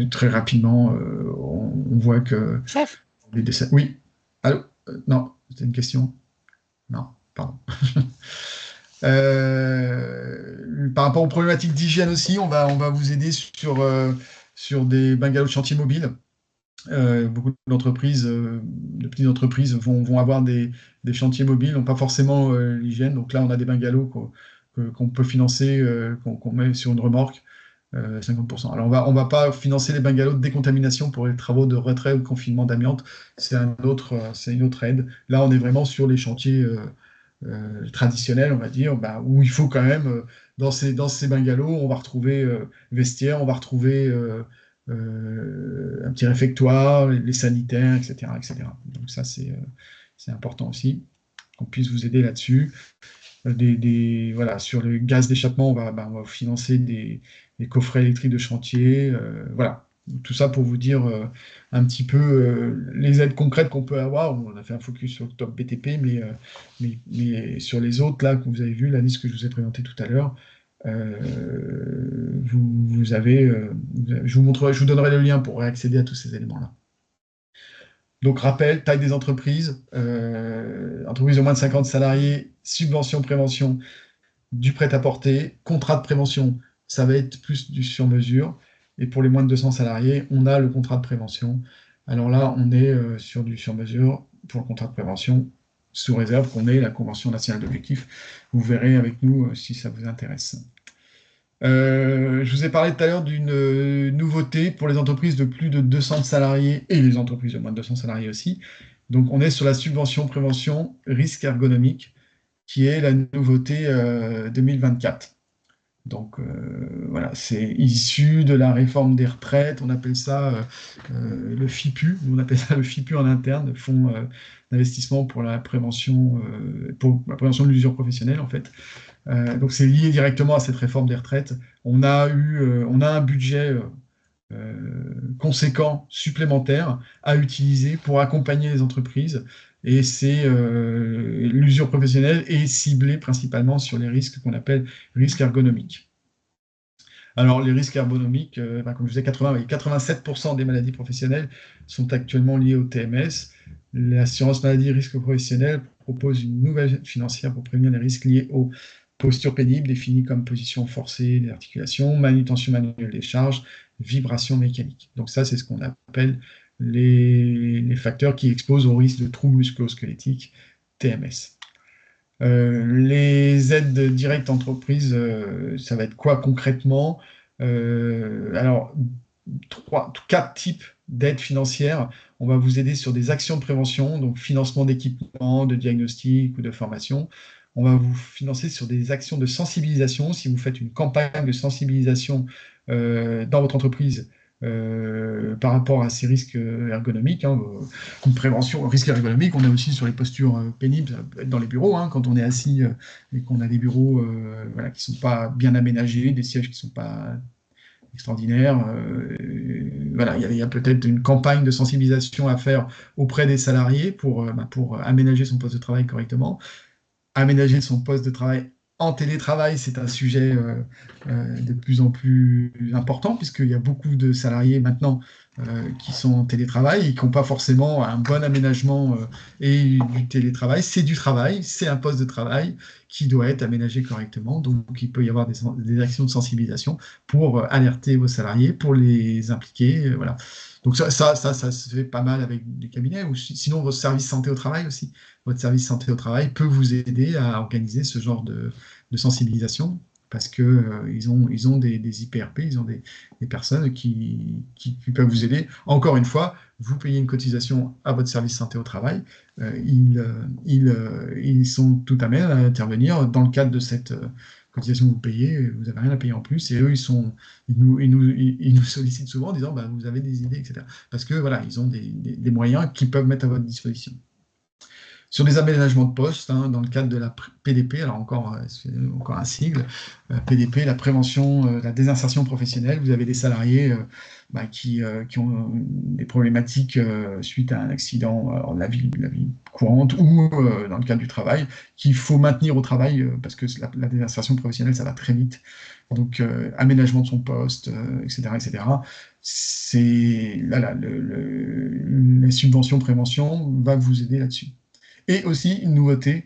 très rapidement, on voit que Chef, les décès. Oui. Allô? Non, c'était une question. Non, pardon. Par rapport aux problématiques d'hygiène aussi, on va vous aider sur des bungalows de chantier mobile. Beaucoup d'entreprises, de petites entreprises vont avoir des chantiers mobiles, n'ont pas forcément l'hygiène. Donc là, on a des bungalows qu'on peut financer, qu'on met sur une remorque, 50%. Alors, on va pas financer les bungalows de décontamination pour les travaux de retrait ou de confinement d'amiante. C'est une autre aide. Là, on est vraiment sur les chantiers traditionnels, on va dire, où il faut quand même, dans ces bungalows, on va retrouver vestiaire, on va retrouver un petit réfectoire, les sanitaires, etc., etc. Donc ça, c'est important aussi qu'on puisse vous aider là-dessus. Voilà, sur le gaz d'échappement, on va financer des coffrets électriques de chantier. Voilà, tout ça pour vous dire un petit peu les aides concrètes qu'on peut avoir. On a fait un focus sur le top BTP, mais sur les autres, là, que vous avez vu, la liste que je vous ai présentée tout à l'heure, vous avez, je vous donnerai le lien pour accéder à tous ces éléments-là. Donc, rappel, taille des entreprises, entreprises de moins de 50 salariés, subvention, prévention, du prêt-à-porter, contrat de prévention, ça va être plus du sur-mesure. Et pour les moins de 200 salariés, on a le contrat de prévention. Alors là, on est sur du sur-mesure pour le contrat de prévention, sous réserve qu'on ait la Convention nationale d'objectifs. Vous verrez avec nous si ça vous intéresse. Je vous ai parlé tout à l'heure d'une nouveauté pour les entreprises de plus de 200 salariés et les entreprises de moins de 200 salariés aussi. Donc, on est sur la subvention prévention risque ergonomique, qui est la nouveauté 2024. Donc, voilà, c'est issu de la réforme des retraites. On appelle ça le FIPU. On appelle ça le FIPU en interne, le Fonds d'investissement pour la prévention de l'usure professionnelle, en fait. Donc c'est lié directement à cette réforme des retraites. On a un budget conséquent supplémentaire à utiliser pour accompagner les entreprises. Et l'usure professionnelle est ciblée principalement sur les risques qu'on appelle risques ergonomiques. Alors, les risques ergonomiques, comme je disais, 87% des maladies professionnelles sont actuellement liées au TMS. L'assurance maladie risque professionnel propose une nouvelle aide financière pour prévenir les risques liés aux postures pénibles, définies comme position forcée des articulations, manutention manuelle des charges, vibration mécanique. Donc ça, c'est ce qu'on appelle les facteurs qui exposent au risque de troubles musculo-squelettiques, TMS. Les aides directes entreprises, ça va être quoi concrètement? Alors, 4 types d'aides financières. On va vous aider sur des actions de prévention, donc financement d'équipements, de diagnostic ou de formation. On va vous financer sur des actions de sensibilisation. Si vous faites une campagne de sensibilisation dans votre entreprise par rapport à ces risques ergonomiques, une prévention risque ergonomique, on est aussi sur les postures pénibles, ça peut être dans les bureaux, quand on est assis et qu'on a des bureaux qui ne sont pas bien aménagés, des sièges qui ne sont pas extraordinaires. Voilà, il y a peut-être une campagne de sensibilisation à faire auprès des salariés pour aménager son poste de travail correctement. Aménager son poste de travail en télétravail, c'est un sujet de plus en plus important, puisqu'il y a beaucoup de salariés maintenant qui sont en télétravail et qui n'ont pas forcément un bon aménagement et du télétravail. C'est du travail, c'est un poste de travail qui doit être aménagé correctement. Donc, il peut y avoir des actions de sensibilisation pour alerter vos salariés, pour les impliquer. Voilà. Donc, ça se fait pas mal avec des cabinets, ou sinon votre service santé au travail aussi. Votre service santé au travail peut vous aider à organiser ce genre de sensibilisation, parce qu'ils ont des IPRP, ils ont des personnes qui peuvent vous aider. Encore une fois, vous payez une cotisation à votre service santé au travail, ils sont tout à même à intervenir dans le cadre de cette cotisation que vous payez, vous n'avez rien à payer en plus, et eux, ils nous sollicitent souvent en disant vous avez des idées, etc. Parce que voilà, ils ont des moyens qu'ils peuvent mettre à votre disposition. Sur des aménagements de poste, hein, dans le cadre de la PDP, alors encore, c'est encore un sigle, PDP, la prévention, la désinsertion professionnelle. Vous avez des salariés qui ont des problématiques suite à un accident de la vie courante ou dans le cadre du travail, qu'il faut maintenir au travail parce que la désinsertion professionnelle, ça va très vite. Donc, aménagement de son poste, etc., etc. C'est là, la subvention prévention va vous aider là-dessus. Et aussi, une nouveauté,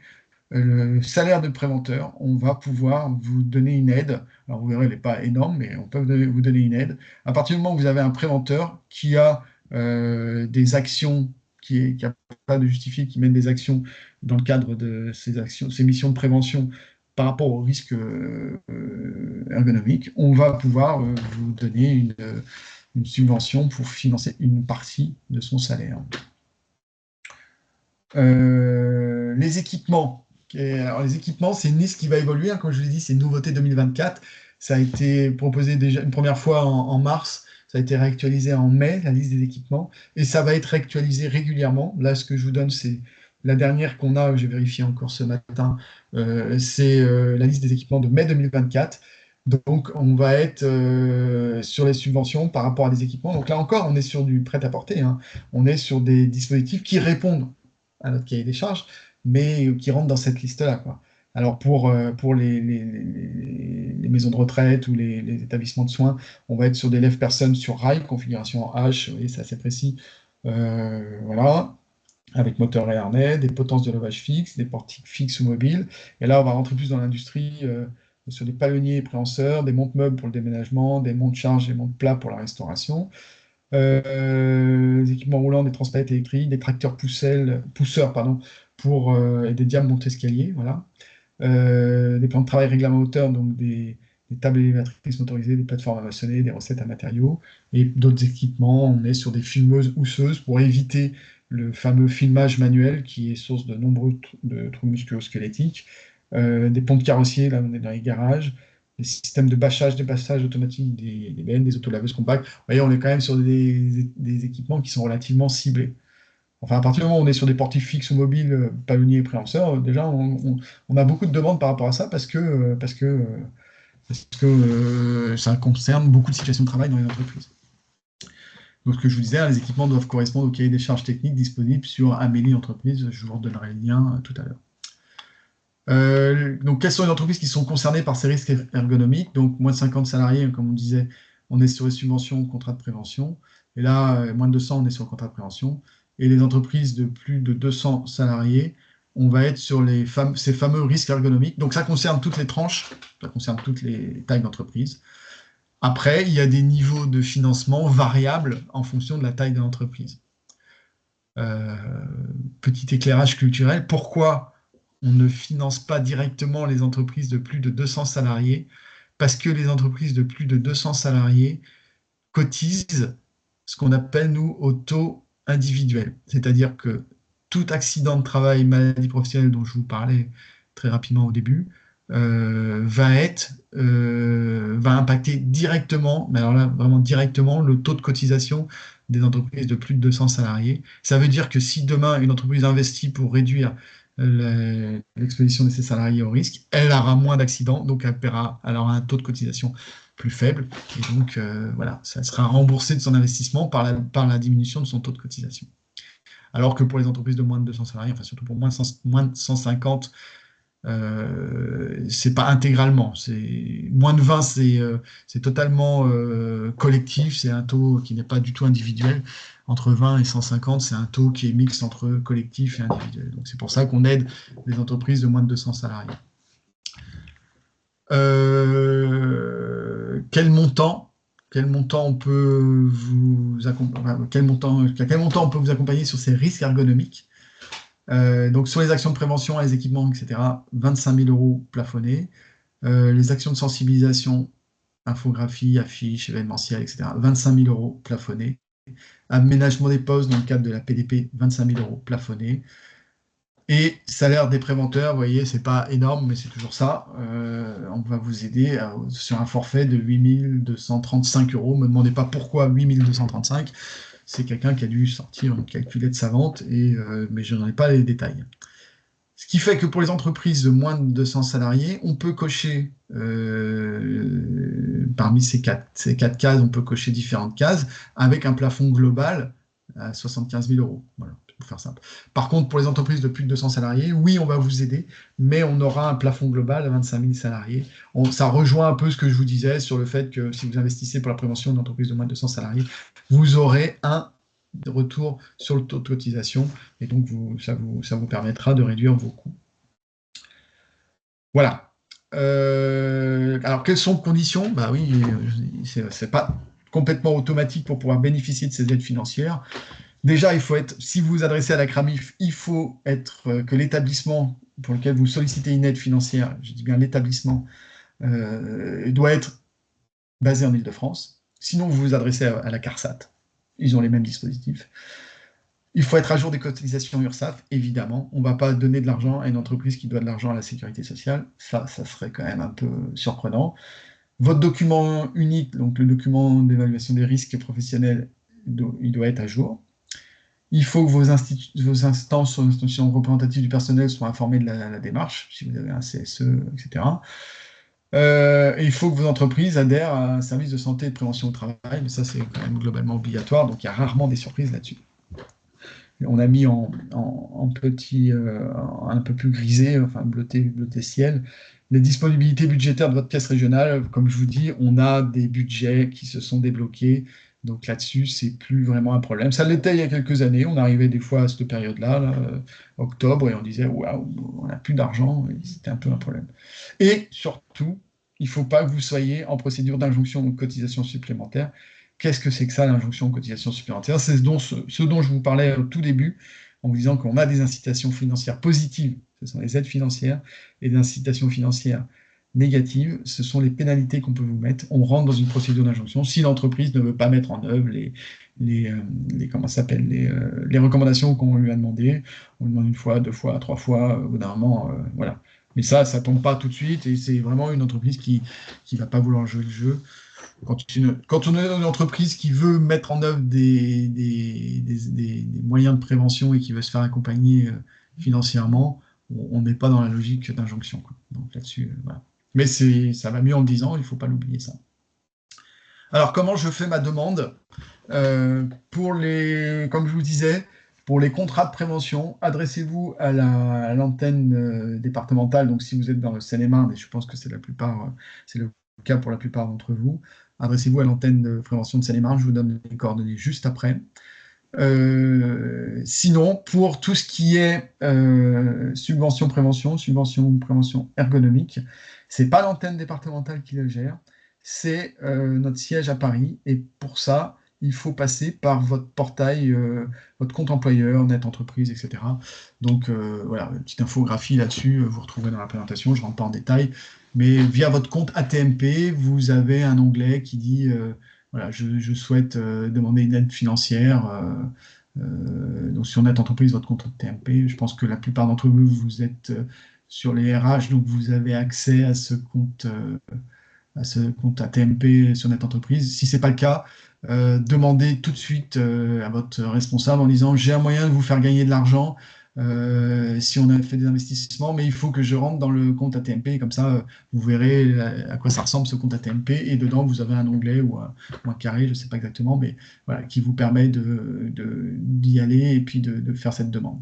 le salaire de préventeur, on va pouvoir vous donner une aide. Alors, vous verrez, elle n'est pas énorme, mais on peut vous donner une aide. À partir du moment où vous avez un préventeur qui a des actions, qui est capable de justifier, qui mène des actions dans le cadre de ces actions, ces missions de prévention par rapport aux risques ergonomiques, on va pouvoir vous donner une subvention pour financer une partie de son salaire. Les équipements. Alors, les équipements, c'est une liste qui va évoluer. Hein, comme je l'ai dit, c'est une nouveauté 2024. Ça a été proposé déjà une première fois en mars. Ça a été réactualisé en mai, la liste des équipements. Et ça va être réactualisé régulièrement. Là, ce que je vous donne, c'est la dernière qu'on a, j'ai vérifié encore ce matin, c'est la liste des équipements de mai 2024. Donc, on va être sur les subventions par rapport à des équipements. Donc là encore, on est sur du prêt-à-porter. Hein. On est sur des dispositifs qui répondent à notre cahier des charges, mais qui rentrent dans cette liste-là, quoi. Alors pour les maisons de retraite ou les établissements de soins, on va être sur des lève-personnes sur rail, configuration en H, et c'est assez précis. Voilà, avec moteur et harnais, des potences de levage fixe, des portiques fixes ou mobiles. Et là, on va rentrer plus dans l'industrie, sur des palonniers et préhenseurs, des montes-meubles pour le déménagement, des montes-charges et montes-plats pour la restauration. Des équipements roulants, des transpalettes électriques, des tracteurs pousseurs pardon, et des diables monte-escalier, voilà. Des plans de travail règlement hauteur, donc des tables élévatrices motorisées, des plateformes à maçonner, des recettes à matériaux, et d'autres équipements. On est sur des filmeuses housseuses pour éviter le fameux filmage manuel qui est source de nombreux troubles musculo-squelettiques. Des pompes carrossiers, là on est dans les garages, des systèmes de bâchage, dépassage automatique des bennes, des autolaveuses compactes. Vous voyez, on est quand même sur des équipements qui sont relativement ciblés. Enfin, à partir du moment où on est sur des portiques fixes ou mobiles, palonniers et préhenseurs, déjà, on a beaucoup de demandes par rapport à ça parce que ça concerne beaucoup de situations de travail dans les entreprises. Donc, ce que je vous disais, hein, les équipements doivent correspondre au cahier des charges techniques disponibles sur Amélie Entreprise. Je vous redonnerai le lien tout à l'heure. Donc, quelles sont les entreprises qui sont concernées par ces risques ergonomiques? Donc, moins de 50 salariés, comme on disait, on est sur les subventions, contrats de prévention. Et là, moins de 200, on est sur le contrat de prévention. Et les entreprises de plus de 200 salariés, on va être sur ces fameux risques ergonomiques. Donc, ça concerne toutes les tranches, ça concerne toutes les tailles d'entreprise. Après, il y a des niveaux de financement variables en fonction de la taille de l'entreprise. Petit éclairage culturel, pourquoi on ne finance pas directement les entreprises de plus de 200 salariés? Parce que les entreprises de plus de 200 salariés cotisent ce qu'on appelle, nous, au taux individuel. C'est-à-dire que tout accident de travail, maladie professionnelle dont je vous parlais très rapidement au début, va impacter directement, mais alors là, vraiment directement, le taux de cotisation des entreprises de plus de 200 salariés. Ça veut dire que si demain, une entreprise investit pour réduire l'exposition de ses salariés au risque, elle aura moins d'accidents, donc elle aura un taux de cotisation plus faible, et donc voilà, ça sera remboursé de son investissement par la diminution de son taux de cotisation. Alors que pour les entreprises de moins de 200 salariés, enfin surtout pour moins de 150, c'est pas intégralement. Moins de 20, c'est totalement collectif, c'est un taux qui n'est pas du tout individuel. Entre 20 et 150, c'est un taux qui est mixte entre collectif et individuel. Donc c'est pour ça qu'on aide les entreprises de moins de 200 salariés. Quel montant on peut vous accompagner, à quel montant on peut vous accompagner sur ces risques ergonomiques? Donc sur les actions de prévention, les équipements, etc., 25 000 € plafonnés. Les actions de sensibilisation, infographie, affiches, événementiels, etc., 25 000 € plafonnés. Aménagement des postes dans le cadre de la PDP, 25 000 € plafonnés. Et salaire des préventeurs, vous voyez, c'est pas énorme, mais c'est toujours ça. On va vous aider sur un forfait de 8 235 €. Ne me demandez pas pourquoi 8 235 €. C'est quelqu'un qui a dû sortir une calculette savante, mais je n'en ai pas les détails. Ce qui fait que pour les entreprises de moins de 200 salariés, on peut cocher, parmi ces quatre cases, on peut cocher différentes cases avec un plafond global à 75 000 euros. Voilà, pour faire simple. Par contre, pour les entreprises de plus de 200 salariés, oui, on va vous aider, mais on aura un plafond global à 25 000 salariés. Ça rejoint un peu ce que je vous disais sur le fait que si vous investissez pour la prévention d'une entreprise de moins de 200 salariés, vous aurez un retour sur le taux de cotisation et donc ça vous permettra de réduire vos coûts. Voilà. Alors, quelles sont les conditions? Bah oui, c'est pas complètement automatique pour pouvoir bénéficier de ces aides financières. Déjà, si vous vous adressez à la CRAMIF, il faut que l'établissement pour lequel vous sollicitez une aide financière, je dis bien l'établissement, doit être basé en Île-de-France. Sinon, vous vous adressez à la CARSAT. Ils ont les mêmes dispositifs. Il faut être à jour des cotisations URSSAF, évidemment. On ne va pas donner de l'argent à une entreprise qui doit de l'argent à la sécurité sociale. Ça serait quand même un peu surprenant. Votre document unique, donc le document d'évaluation des risques professionnels, il doit être à jour. Il faut que vos instances ou institutions représentatives du personnel soient informées de la démarche, si vous avez un CSE, etc. Et il faut que vos entreprises adhèrent à un service de santé et de prévention au travail, mais ça, c'est quand même globalement obligatoire, donc il y a rarement des surprises là-dessus. On a mis en petit, un peu plus grisé, enfin bleuté ciel, les disponibilités budgétaires de votre caisse régionale. Comme je vous dis, on a des budgets qui se sont débloqués. Donc là-dessus, c'est plus vraiment un problème. Ça l'était il y a quelques années. On arrivait des fois à cette période-là, octobre, et on disait, waouh, on n'a plus d'argent. C'était un peu un problème. Et surtout, il ne faut pas que vous soyez en procédure d'injonction ou de cotisation supplémentaire. Qu'est-ce que c'est que ça, l'injonction de cotisation supplémentaire? C'est ce dont je vous parlais au tout début, en vous disant qu'on a des incitations financières positives, ce sont les aides financières, et des incitations financières négatives, ce sont les pénalités qu'on peut vous mettre. On rentre dans une procédure d'injonction si l'entreprise ne veut pas mettre en œuvre les recommandations qu'on lui a demandées. On lui demande une fois, deux fois, trois fois, au bout d'un moment, voilà. Mais ça ne tombe pas tout de suite, et c'est vraiment une entreprise qui ne va pas vouloir jouer le jeu. Quand on est dans une entreprise qui veut mettre en œuvre des moyens de prévention et qui veut se faire accompagner financièrement, on n'est pas dans la logique d'injonction. Donc là-dessus, voilà. Mais ça va mieux en le disant, il ne faut pas l'oublier ça. Alors, comment je fais ma demande? Comme je vous disais, pour les contrats de prévention, adressez-vous à l'antenne départementale. Donc, si vous êtes dans le Seine-et-Marne, et je pense que c'est le cas pour la plupart d'entre vous, adressez-vous à l'antenne de prévention de Seine-et-Marne. Je vous donne les coordonnées juste après. Sinon, pour tout ce qui est subvention prévention ergonomique, c'est pas l'antenne départementale qui le gère, c'est notre siège à Paris. Et pour ça, il faut passer par votre portail, votre compte employeur, net entreprise, etc. Donc voilà, une petite infographie là-dessus, vous retrouverez dans la présentation, je ne rentre pas en détail. Mais via votre compte ATMP, vous avez un onglet qui dit voilà, je souhaite demander une aide financière. Donc sur Net Entreprise, votre compte ATMP, je pense que la plupart d'entre vous, vous êtes sur les RH, donc vous avez accès à ce compte ATMP sur Net Entreprise. Si ce n'est pas le cas, demandez tout de suite à votre responsable en disant j'ai un moyen de vous faire gagner de l'argent si on a fait des investissements, mais il faut que je rentre dans le compte ATMP, et comme ça, vous verrez à quoi ça ressemble ce compte ATMP, et dedans, vous avez un onglet ou un carré, je ne sais pas exactement, mais voilà, qui vous permet d'y aller et puis de faire cette demande.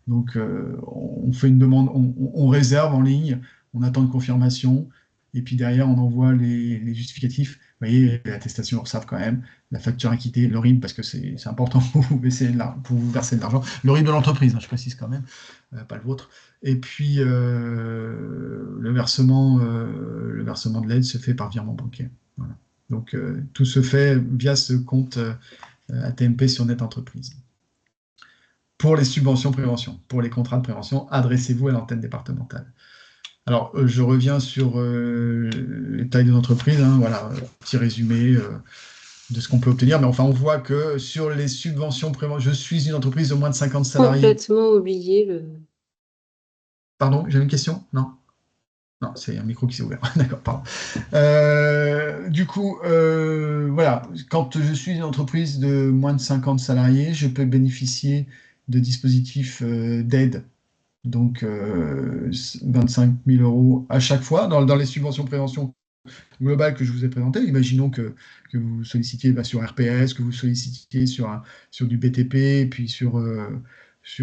Donc, on fait une demande, on réserve en ligne, on attend une confirmation, et puis derrière, on envoie les justificatifs. Vous voyez, l'attestation URSSAF quand même, la facture acquittée, le RIB, parce que c'est important pour vous verser de l'argent. Le RIB de l'entreprise, hein, je précise quand même, pas le vôtre. Et puis, le versement de l'aide se fait par virement bancaire. Voilà. Donc, tout se fait via ce compte ATMP sur Net Entreprise. Pour les subventions prévention, pour les contrats de prévention, adressez-vous à l'antenne départementale. Alors, je reviens sur les tailles des entreprises, hein, voilà, petit résumé de ce qu'on peut obtenir. Mais enfin, on voit que sur les subventions prévention, je suis une entreprise de moins de 50 salariés. Complètement oublié le... Pardon, j'avais une question? Non? Non, c'est un micro qui s'est ouvert. D'accord, pardon. Du coup, voilà, quand je suis une entreprise de moins de 50 salariés, je peux bénéficier de dispositifs d'aide Donc, 25 000 euros à chaque fois dans les subventions prévention globales que je vous ai présentées. Imaginons que vous sollicitiez sur RPS, que vous sollicitiez sur du BTP, et puis sur un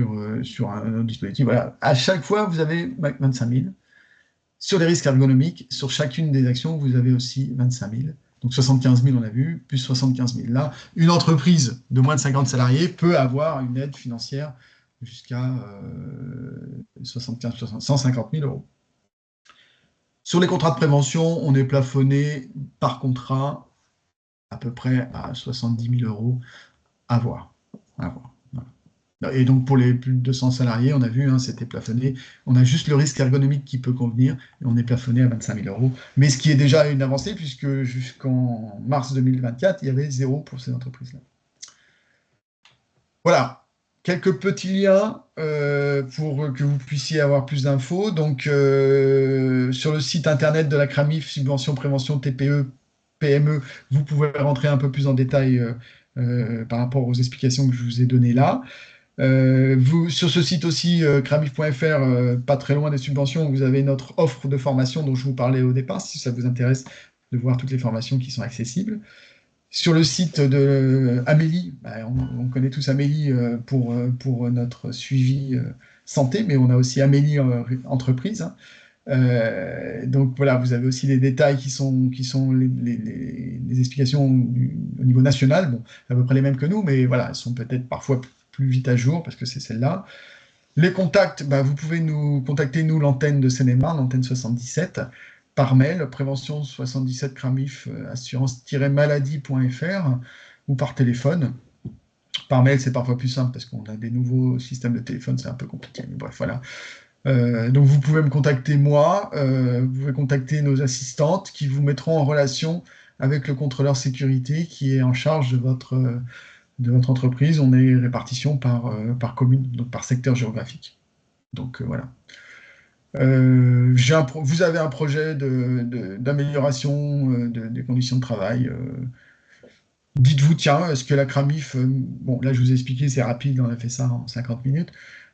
autre dispositif. Voilà. À chaque fois, vous avez 25 000. Sur les risques ergonomiques, sur chacune des actions, vous avez aussi 25 000. Donc 75 000, on a vu, plus 75 000. Là, une entreprise de moins de 50 salariés peut avoir une aide financière jusqu'à 150 000 euros. Sur les contrats de prévention, on est plafonné par contrat à peu près à 70 000 euros à voir. À voir. Voilà. Et donc pour les plus de 200 salariés, on a vu, hein, c'était plafonné. On a juste le risque ergonomique qui peut convenir et on est plafonné à 25 000 euros. Mais ce qui est déjà une avancée puisque jusqu'en mars 2024, il y avait zéro pour ces entreprises-là. Voilà. Quelques petits liens pour que vous puissiez avoir plus d'infos. Donc, sur le site internet de la CRAMIF, Subvention Prévention TPE, PME, vous pouvez rentrer un peu plus en détail par rapport aux explications que je vous ai données là. Sur ce site aussi, cramif.fr, pas très loin des subventions, vous avez notre offre de formation dont je vous parlais au départ, si ça vous intéresse de voir toutes les formations qui sont accessibles. Sur le site de Amélie, on connaît tous Amélie pour notre suivi santé, mais on a aussi Amélie entreprise. Hein. Donc voilà, vous avez aussi des détails qui sont les explications au niveau national. Bon, c'est à peu près les mêmes que nous, mais voilà, elles sont peut-être parfois plus vite à jour parce que c'est celle-là. Les contacts, vous pouvez nous contacter, nous, l'antenne de Seine-et-Marne, l'antenne 77, par mail, prévention77cramif, assurance-maladie.fr ou par téléphone. Par mail, c'est parfois plus simple parce qu'on a des nouveaux systèmes de téléphone, c'est un peu compliqué. Mais bref, voilà. Donc vous pouvez me contacter moi, vous pouvez contacter nos assistantes qui vous mettront en relation avec le contrôleur sécurité qui est en charge de votre entreprise. On est répartition par commune, donc par secteur géographique. Donc voilà. Vous avez un projet d'amélioration des conditions de travail. Dites-vous, tiens, est-ce que la CRAMIF, bon, là je vous ai expliqué, c'est rapide, on a fait ça en 50 minutes,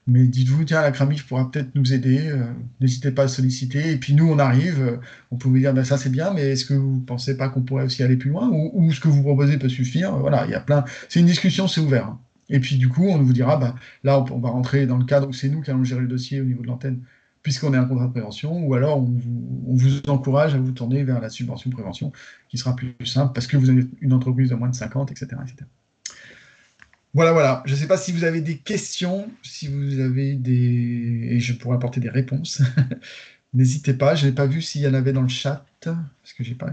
mais dites-vous, tiens, la CRAMIF pourra peut-être nous aider, n'hésitez pas à solliciter, et puis nous, on arrive, on peut vous dire, ça c'est bien, mais est-ce que vous ne pensez pas qu'on pourrait aussi aller plus loin, ou ce que vous proposez peut suffire, voilà, il y a plein, c'est une discussion, c'est ouvert. Hein. Et puis du coup, on vous dira, là, on va rentrer dans le cadre où c'est nous qui allons gérer le dossier au niveau de l'antenne, puisqu'on est un contrat de prévention, ou alors on vous encourage à vous tourner vers la subvention de prévention, qui sera plus simple, parce que vous avez une entreprise de moins de 50, etc. etc. Voilà, voilà. Je ne sais pas si vous avez des questions, si vous avez des... Et je pourrais apporter des réponses. N'hésitez pas, je n'ai pas vu s'il y en avait dans le chat, parce que j'ai pas...